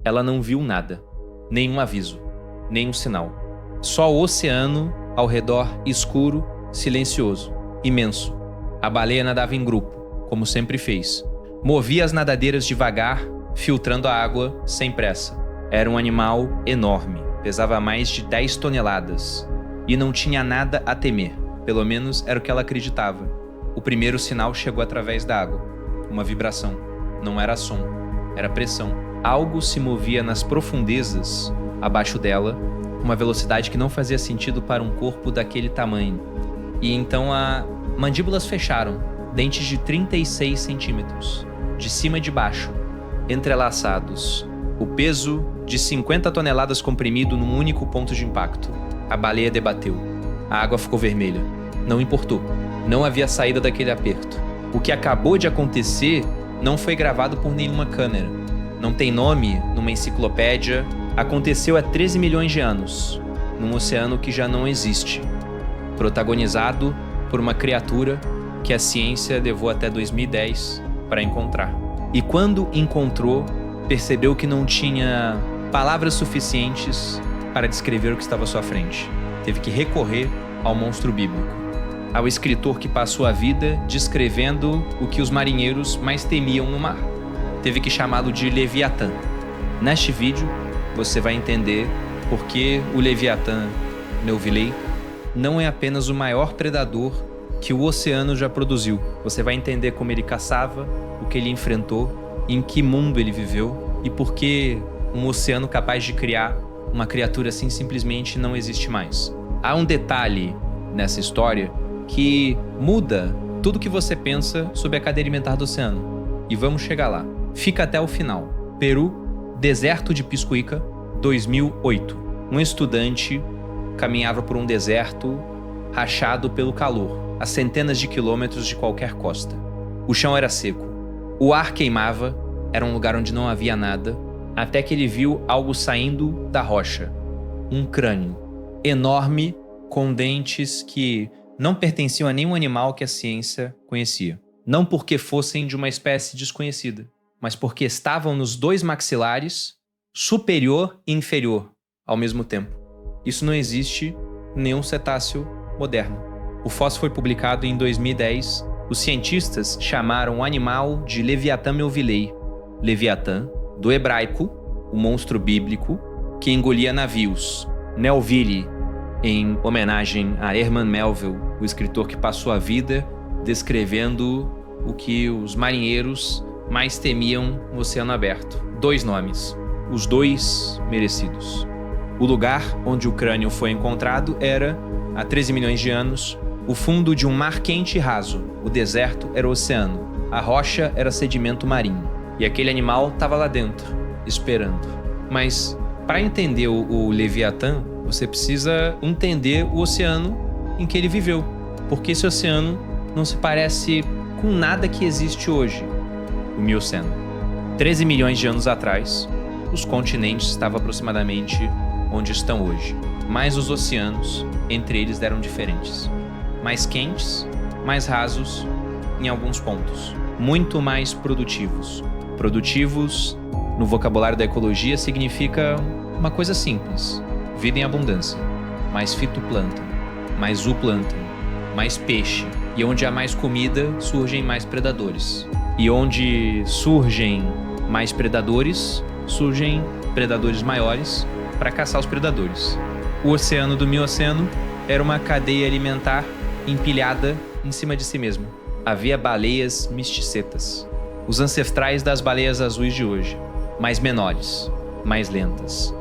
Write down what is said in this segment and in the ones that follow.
Ela não viu nada, nenhum aviso, nenhum sinal. Só o oceano ao redor escuro, silencioso, imenso. A baleia nadava em grupo, como sempre fez. Movia as nadadeiras devagar, filtrando a água sem pressa. Era um animal enorme, pesava mais de 10 toneladas e não tinha nada a temer. Pelo menos era o que ela acreditava. O primeiro sinal chegou através da água. Uma vibração. Não era som, era pressão. Algo se movia nas profundezas, abaixo dela, com uma velocidade que não fazia sentido para um corpo daquele tamanho. E então mandíbulas fecharam, dentes de 36 centímetros, de cima e de baixo, entrelaçados. O peso de 50 toneladas comprimido num único ponto de impacto. A baleia debateu. A água ficou vermelha. Não importou. Não havia saída daquele aperto. O que acabou de acontecer não foi gravado por nenhuma câmera. Não tem nome numa enciclopédia. Aconteceu há 13 milhões de anos, num oceano que já não existe. Protagonizado por uma criatura que a ciência levou até 2010 para encontrar. E quando encontrou, percebeu que não tinha palavras suficientes para descrever o que estava à sua frente. Teve que recorrer ao monstro bíblico, ao escritor que passou a vida descrevendo o que os marinheiros mais temiam no mar. Teve que chamá-lo de Leviatã. Neste vídeo, você vai entender por que o Leviatã Melvillei não é apenas o maior predador que o oceano já produziu. Você vai entender como ele caçava, o que ele enfrentou, em que mundo ele viveu e por que um oceano capaz de criar uma criatura assim simplesmente não existe mais. Há um detalhe nessa história que muda tudo que você pensa sobre a cadeia alimentar do oceano. E vamos chegar lá. Fica até o final. Peru, deserto de Piscuica, 2008. Um estudante caminhava por um deserto rachado pelo calor, a centenas de quilômetros de qualquer costa. O chão era seco. O ar queimava, era um lugar onde não havia nada, até que ele viu algo saindo da rocha. Um crânio enorme, com dentes que não pertenciam a nenhum animal que a ciência conhecia. Não porque fossem de uma espécie desconhecida, mas porque estavam nos dois maxilares, superior e inferior, ao mesmo tempo. Isso não existe em nenhum cetáceo moderno. O fóssil foi publicado em 2010. Os cientistas chamaram o animal de Leviatã Melvillei. Leviatã, do hebraico, o monstro bíblico que engolia navios. Melville, em homenagem a Herman Melville, o escritor que passou a vida descrevendo o que os marinheiros mais temiam no oceano aberto. 2 nomes, os 2 merecidos. O lugar onde o crânio foi encontrado era, há 13 milhões de anos, o fundo de um mar quente e raso. O deserto era o oceano. A rocha era sedimento marinho. E aquele animal estava lá dentro, esperando. Mas, para entender o Leviatã, você precisa entender o oceano em que ele viveu. Porque esse oceano não se parece com nada que existe hoje, o Mioceno. 13 milhões de anos atrás, os continentes estavam aproximadamente onde estão hoje. Mas os oceanos, entre eles, eram diferentes. Mais quentes, mais rasos em alguns pontos. Muito mais produtivos. Produtivos, no vocabulário da ecologia, significa uma coisa simples. Vida em abundância. Mais fitoplâncton, mais zooplâncton, mais peixe. E onde há mais comida, surgem mais predadores. E onde surgem mais predadores, surgem predadores maiores para caçar os predadores. O oceano do Mioceno era uma cadeia alimentar empilhada em cima de si mesma. Havia baleias misticetas, os ancestrais das baleias azuis de hoje, mais menores, mais lentas.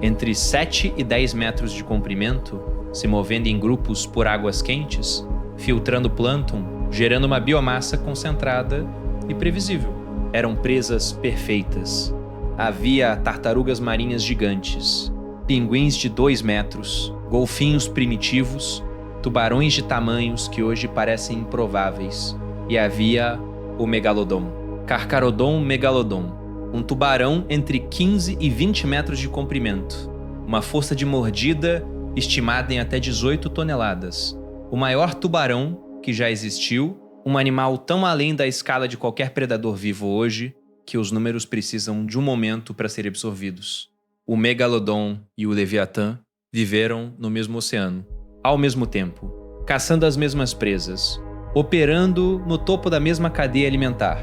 Entre 7 e 10 metros de comprimento, se movendo em grupos por águas quentes, filtrando plâncton, gerando uma biomassa concentrada e previsível. Eram presas perfeitas. Havia tartarugas marinhas gigantes, pinguins de 2 metros, golfinhos primitivos, tubarões de tamanhos que hoje parecem improváveis. E havia o megalodon, Carcharodon megalodon, um tubarão entre 15 e 20 metros de comprimento, uma força de mordida estimada em até 18 toneladas. O maior tubarão que já existiu, um animal tão além da escala de qualquer predador vivo hoje, que os números precisam de um momento para serem absorvidos. O Megalodon e o Leviatã viveram no mesmo oceano, ao mesmo tempo, caçando as mesmas presas, operando no topo da mesma cadeia alimentar.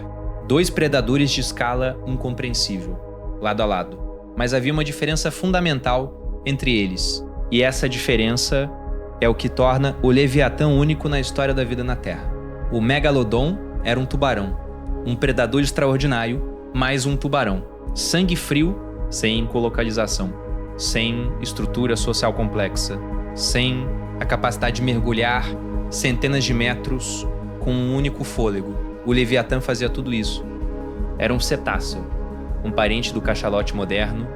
Dois predadores de escala incompreensível, lado a lado. Mas havia uma diferença fundamental entre eles, e essa diferença é o que torna o Leviatã único na história da vida na Terra. O Megalodon era um tubarão, um predador extraordinário, mas um tubarão. Sangue frio, sem colocalização, sem estrutura social complexa, sem a capacidade de mergulhar centenas de metros com um único fôlego. O Leviatã fazia tudo isso. Era um cetáceo, um parente do cachalote moderno,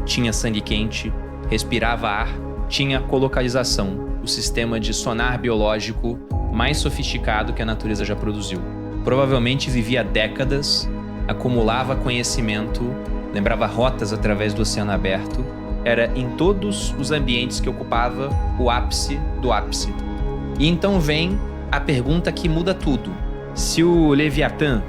tinha sangue quente, respirava ar, tinha colocalização, o sistema de sonar biológico mais sofisticado que a natureza já produziu. Provavelmente vivia há décadas, acumulava conhecimento, lembrava rotas através do oceano aberto, era em todos os ambientes que ocupava o ápice do ápice. E então vem a pergunta que muda tudo. Se o Leviatã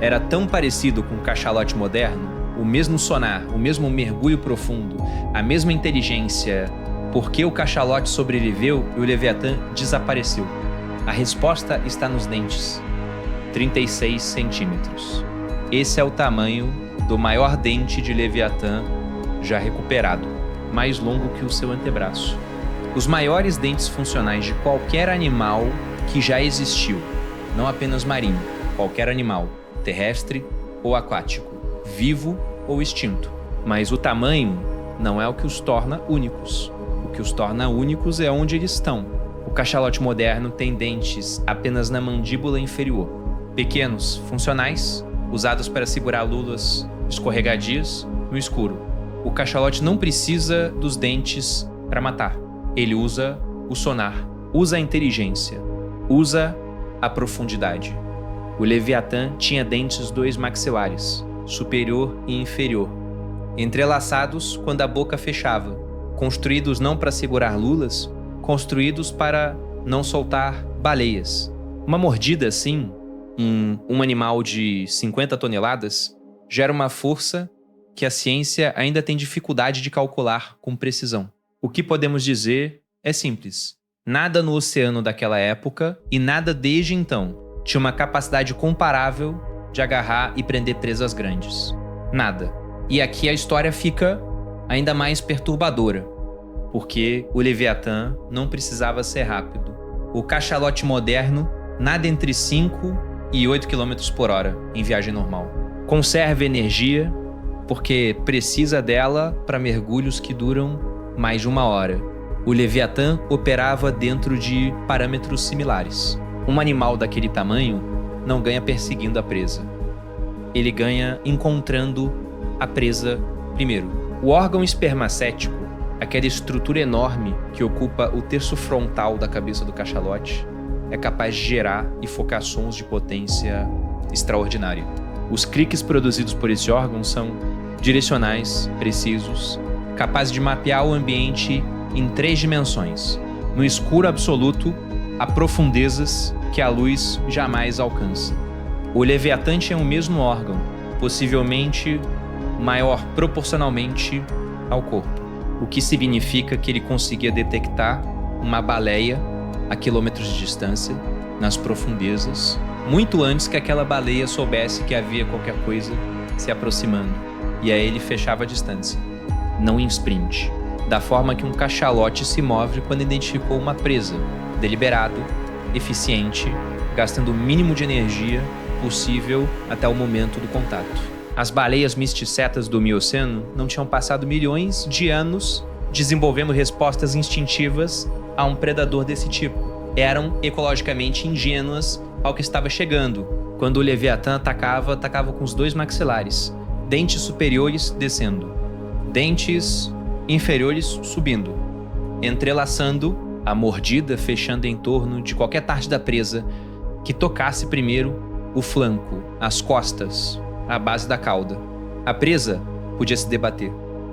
era tão parecido com o cachalote moderno, o mesmo sonar, o mesmo mergulho profundo, a mesma inteligência, por que o cachalote sobreviveu e o Leviatã desapareceu? A resposta está nos dentes. 36 centímetros. Esse é o tamanho do maior dente de Leviatã já recuperado, mais longo que o seu antebraço. Os maiores dentes funcionais de qualquer animal que já existiu, não apenas marinho, qualquer animal, terrestre ou aquático, vivo ou extinto. Mas o tamanho não é o que os torna únicos. O que os torna únicos é onde eles estão. O cachalote moderno tem dentes apenas na mandíbula inferior, pequenos, funcionais, usados para segurar lulas escorregadias no escuro. O cachalote não precisa dos dentes para matar. Ele usa o sonar, usa a inteligência, usa a profundidade. O Leviatã tinha dentes dois maxilares, superior e inferior, entrelaçados quando a boca fechava, construídos não para segurar lulas, construídos para não soltar baleias. Uma mordida assim, um animal de 50 toneladas, gera uma força que a ciência ainda tem dificuldade de calcular com precisão. O que podemos dizer é simples. Nada no oceano daquela época e nada desde então tinha uma capacidade comparável de agarrar e prender presas grandes. Nada. E aqui a história fica ainda mais perturbadora, porque o Leviatã não precisava ser rápido. O cachalote moderno nada entre 5 e 8 km por hora em viagem normal. Conserva energia porque precisa dela para mergulhos que duram mais de 1 hora. O Leviatã operava dentro de parâmetros similares. Um animal daquele tamanho não ganha perseguindo a presa. Ele ganha encontrando a presa primeiro. O órgão espermacético, aquela estrutura enorme que ocupa o terço frontal da cabeça do cachalote, é capaz de gerar e focar sons de potência extraordinária. Os cliques produzidos por esse órgão são direcionais, precisos, capazes de mapear o ambiente em 3 dimensões, no escuro absoluto, a profundezas que a luz jamais alcança. O Leviatã tinha o mesmo órgão, possivelmente maior proporcionalmente ao corpo, o que significa que ele conseguia detectar uma baleia a quilômetros de distância, nas profundezas, muito antes que aquela baleia soubesse que havia qualquer coisa se aproximando, e aí ele fechava a distância, não em sprint, da forma que um cachalote se move quando identificou uma presa, deliberado, eficiente, gastando o mínimo de energia possível até o momento do contato. As baleias misticetas do Mioceno não tinham passado milhões de anos desenvolvendo respostas instintivas a um predador desse tipo. Eram ecologicamente ingênuas ao que estava chegando. Quando o Leviatã atacava com os 2 maxilares, dentes superiores descendo, dentes inferiores subindo, entrelaçando a mordida, fechando em torno de qualquer parte da presa que tocasse primeiro o flanco, as costas, a base da cauda. A presa podia se debater,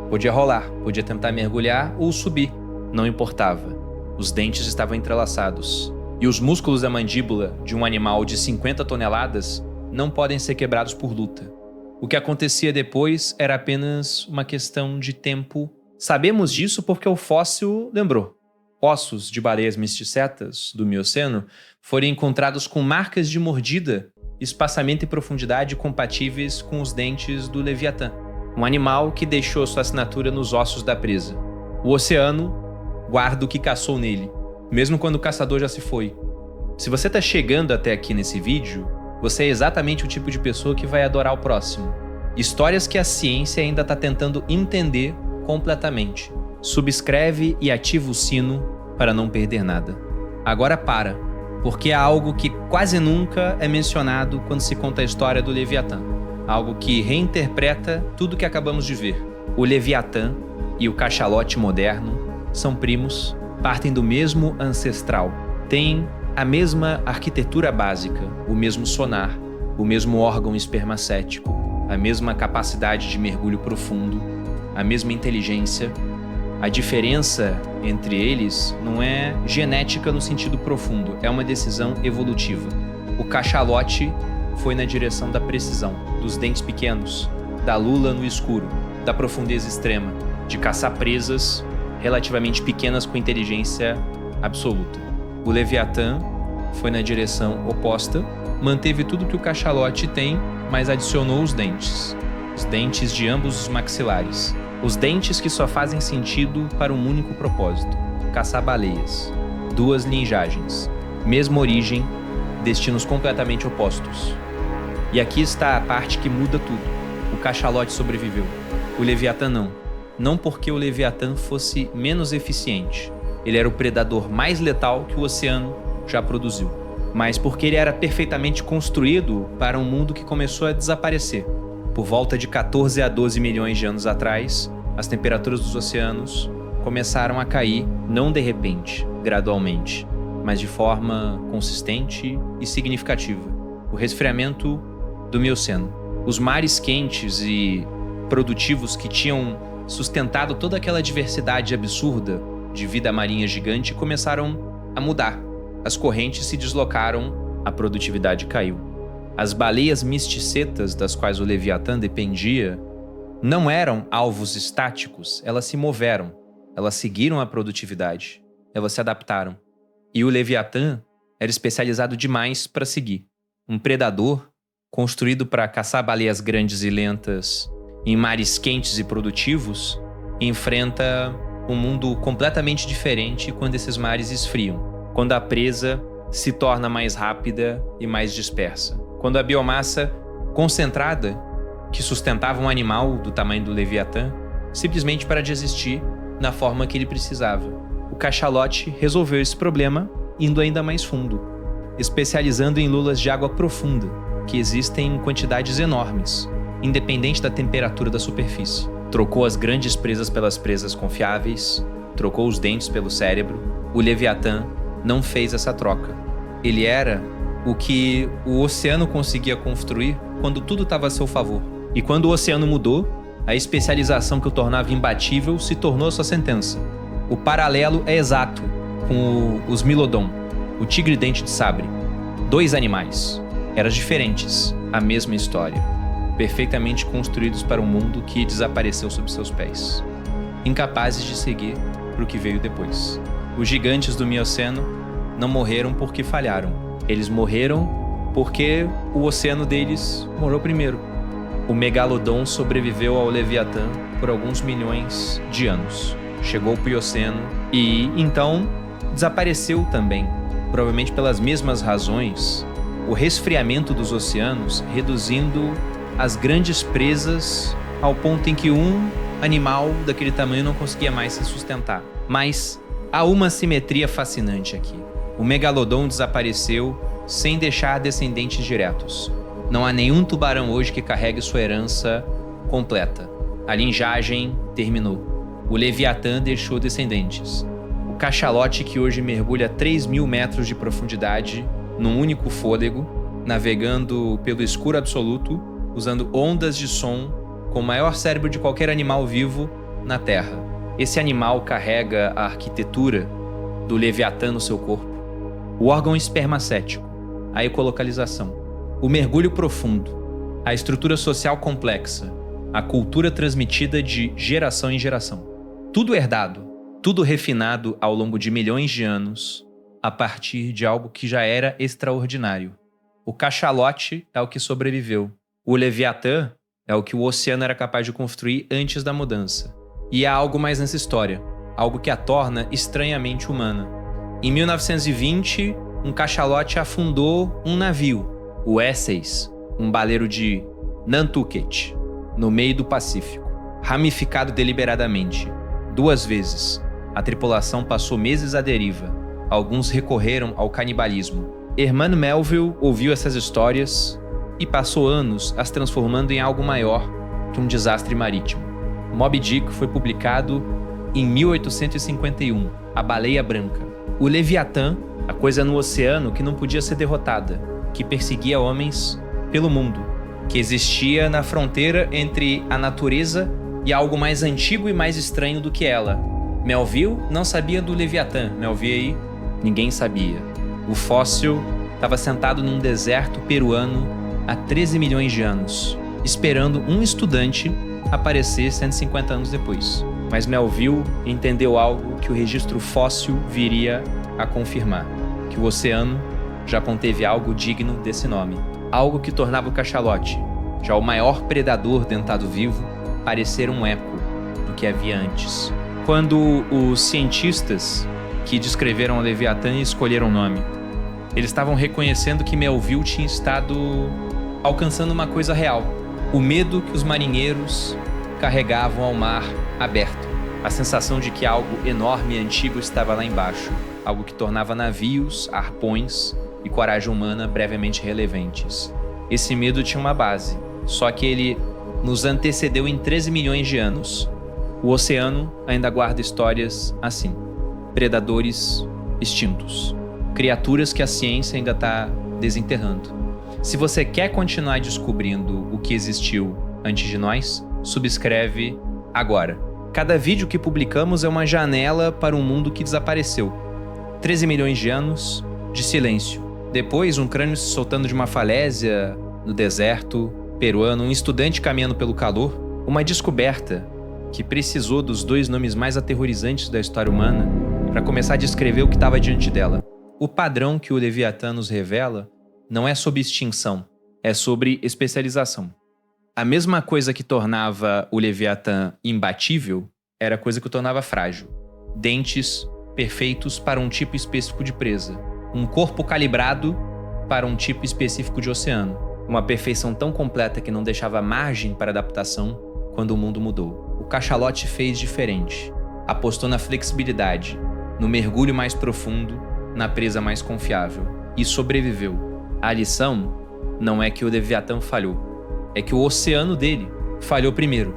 podia rolar, podia tentar mergulhar ou subir, não importava. Os dentes estavam entrelaçados, e os músculos da mandíbula de um animal de 50 toneladas não podem ser quebrados por luta. O que acontecia depois era apenas uma questão de tempo. Sabemos disso porque o fóssil lembrou. Ossos de baleias misticetas do Mioceno foram encontrados com marcas de mordida, espaçamento e profundidade compatíveis com os dentes do Leviatã, um animal que deixou sua assinatura nos ossos da presa. O oceano guarda o que caçou nele, mesmo quando o caçador já se foi. Se você está chegando até aqui nesse vídeo, você é exatamente o tipo de pessoa que vai adorar o próximo. Histórias que a ciência ainda está tentando entender completamente. Subscreve e ativa o sino para não perder nada. Agora para, porque há algo que quase nunca é mencionado quando se conta a história do Leviatã. Algo que reinterpreta tudo que acabamos de ver. O Leviatã e o cachalote moderno são primos, partem do mesmo ancestral, têm a mesma arquitetura básica, o mesmo sonar, o mesmo órgão espermacético, a mesma capacidade de mergulho profundo, a mesma inteligência. A diferença entre eles não é genética no sentido profundo, é uma decisão evolutiva. O cachalote foi na direção da precisão, dos dentes pequenos, da lula no escuro, da profundeza extrema, de caçar presas relativamente pequenas com inteligência absoluta. O Leviatã foi na direção oposta, manteve tudo que o cachalote tem, mas adicionou os dentes de ambos os maxilares. Os dentes que só fazem sentido para um único propósito: caçar baleias. Duas linhagens, mesma origem, destinos completamente opostos. E aqui está a parte que muda tudo. O cachalote sobreviveu. O Leviatã não. Não porque o Leviatã fosse menos eficiente. Ele era o predador mais letal que o oceano já produziu. Mas porque ele era perfeitamente construído para um mundo que começou a desaparecer. Por volta de 14 a 12 milhões de anos atrás, as temperaturas dos oceanos começaram a cair, não de repente, gradualmente, mas de forma consistente e significativa. O resfriamento do Mioceno. Os mares quentes e produtivos que tinham sustentado toda aquela diversidade absurda de vida marinha gigante começaram a mudar. As correntes se deslocaram, a produtividade caiu. As baleias misticetas das quais o Leviatã dependia não eram alvos estáticos, elas se moveram, elas seguiram a produtividade, elas se adaptaram. E o Leviatã era especializado demais para seguir. Um predador construído para caçar baleias grandes e lentas em mares quentes e produtivos, enfrenta um mundo completamente diferente quando esses mares esfriam, quando a presa se torna mais rápida e mais dispersa, quando a biomassa concentrada que sustentava um animal do tamanho do Leviatã simplesmente para de existir na forma que ele precisava. O cachalote resolveu esse problema indo ainda mais fundo, especializando em lulas de água profunda, que existem em quantidades enormes, independente da temperatura da superfície. Trocou as grandes presas pelas presas confiáveis, trocou os dentes pelo cérebro. O Leviatã não fez essa troca. Ele era o que o oceano conseguia construir quando tudo estava a seu favor. E quando o oceano mudou, a especialização que o tornava imbatível se tornou sua sentença. O paralelo é exato com os Milodon, o tigre-dente de sabre. Dois animais, eras diferentes, a mesma história. Perfeitamente construídos para um mundo que desapareceu sob seus pés. Incapazes de seguir para o que veio depois. Os gigantes do Mioceno não morreram porque falharam. Eles morreram porque o oceano deles morreu primeiro. O Megalodon sobreviveu ao Leviatã por alguns milhões de anos. Chegou o Plioceno e, então, desapareceu também. Provavelmente pelas mesmas razões, o resfriamento dos oceanos reduzindo as grandes presas ao ponto em que um animal daquele tamanho não conseguia mais se sustentar. Mas há uma simetria fascinante aqui. O Megalodon desapareceu sem deixar descendentes diretos. Não há nenhum tubarão hoje que carregue sua herança completa. A linhagem terminou. O Leviatã deixou descendentes. O cachalote, que hoje mergulha 3.000 metros de profundidade num único fôlego, navegando pelo escuro absoluto, usando ondas de som, com o maior cérebro de qualquer animal vivo na Terra. Esse animal carrega a arquitetura do Leviatã no seu corpo, o órgão espermacético, a ecolocalização, o mergulho profundo, A estrutura social complexa, a cultura transmitida de geração em geração. Tudo herdado, tudo refinado ao longo de milhões de anos, a partir de algo que já era extraordinário. O cachalote é o que sobreviveu. O Leviatã é o que o oceano era capaz de construir antes da mudança. E há algo mais nessa história, algo que a torna estranhamente humana. Em 1920, um cachalote afundou um navio, o Essex, um baleiro de Nantucket, no meio do Pacífico, ramificado deliberadamente. 2 vezes. A tripulação passou meses à deriva. Alguns recorreram ao canibalismo. Herman Melville ouviu essas histórias e passou anos as transformando em algo maior que um desastre marítimo. Moby Dick foi publicado em 1851, A Baleia Branca. O Leviatã, a coisa no oceano que não podia ser derrotada, que perseguia homens pelo mundo, que existia na fronteira entre a natureza e algo mais antigo e mais estranho do que ela. Melville não sabia do Leviatã. Melville, ninguém sabia. O fóssil estava sentado num deserto peruano há 13 milhões de anos, esperando um estudante aparecer 150 anos depois. Mas Melville entendeu algo que o registro fóssil viria a confirmar, que o oceano já conteve algo digno desse nome. Algo que tornava o cachalote, já o maior predador dentado vivo, parecer um eco do que havia antes. Quando os cientistas que descreveram o Leviatã escolheram o nome, eles estavam reconhecendo que Melville tinha estado alcançando uma coisa real. O medo que os marinheiros carregavam ao mar aberto. A sensação de que algo enorme e antigo estava lá embaixo. Algo que tornava navios, arpões e coragem humana brevemente releventes. Esse medo tinha uma base, só que ele nos antecedeu em 13 milhões de anos. O oceano ainda guarda histórias assim. Predadores extintos. Criaturas que a ciência ainda está desenterrando. Se você quer continuar descobrindo o que existiu antes de nós, subscreve agora. Cada vídeo que publicamos é uma janela para um mundo que desapareceu. 13 milhões de anos de silêncio. Depois, um crânio se soltando de uma falésia no deserto peruano, um estudante caminhando pelo calor, uma descoberta que precisou dos 2 nomes mais aterrorizantes da história humana para começar a descrever o que estava diante dela. O padrão que o Leviatã nos revela não é sobre extinção, é sobre especialização. A mesma coisa que tornava o Leviatã imbatível era a coisa que o tornava frágil. Dentes perfeitos para um tipo específico de presa. Um corpo calibrado para um tipo específico de oceano. Uma perfeição tão completa que não deixava margem para adaptação quando o mundo mudou. O cachalote fez diferente. Apostou na flexibilidade, no mergulho mais profundo, na presa mais confiável. E sobreviveu. A lição não é que o Leviatã falhou. É que o oceano dele falhou primeiro.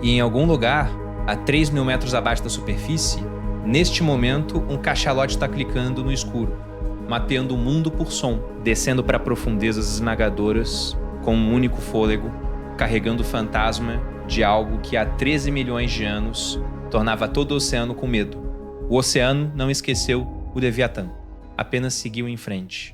E em algum lugar, a 3 mil metros abaixo da superfície, neste momento, um cachalote está clicando no escuro, mapeando o mundo por som, descendo para profundezas esmagadoras com um único fôlego, carregando o fantasma de algo que há 13 milhões de anos tornava todo o oceano com medo. O oceano não esqueceu o Leviatã, apenas seguiu em frente.